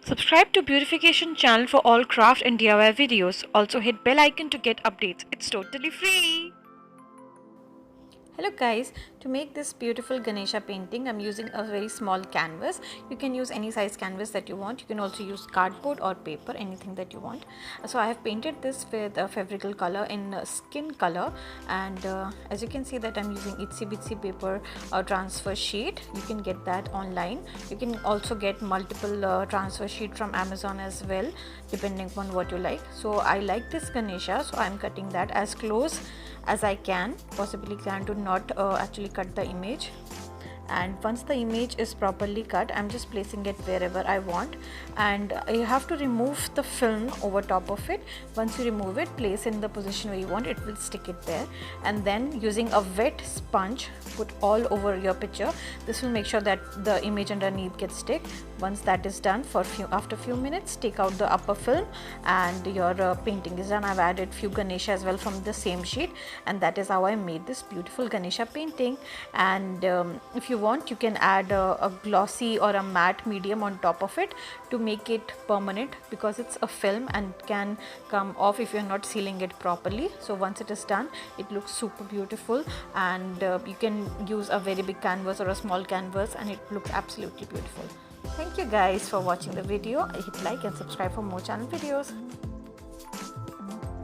Subscribe to Beautification channel for all craft and DIY videos. Also hit bell icon to get updates. It's totally free. Hello guys, to make this beautiful Ganesha painting I'm using a very small canvas. You can use any size canvas that you want. You can also use cardboard or paper, anything that you want. So I have painted this with a fabrical color in skin color, and as you can see that I'm using itsy bitsy paper transfer sheet. You can get that online. You can also get multiple transfer sheet from Amazon as well, depending upon what you like. So I like this Ganesha, so I'm cutting that as close as I can, possibly can to not actually cut the image. And once the image is properly cut, I'm just placing it wherever I want, and you have to remove the film over top of it. Once you remove it, place in the position where you want, it will stick it there, and then using a wet sponge put all over your picture. This will make sure that the image underneath gets stick. Once that is done, after few minutes, take out the upper film and your painting is done. I've added few Ganesha as well from the same sheet, and that is how I made this beautiful Ganesha painting. And if you want, you can add a glossy or a matte medium on top of it to make it permanent, because it's a film and can come off if you're not sealing it properly. So once it is done, it looks super beautiful, and you can use a very big canvas or a small canvas and it looks absolutely beautiful. Thank you guys for watching the video. Hit like and subscribe for more channel videos.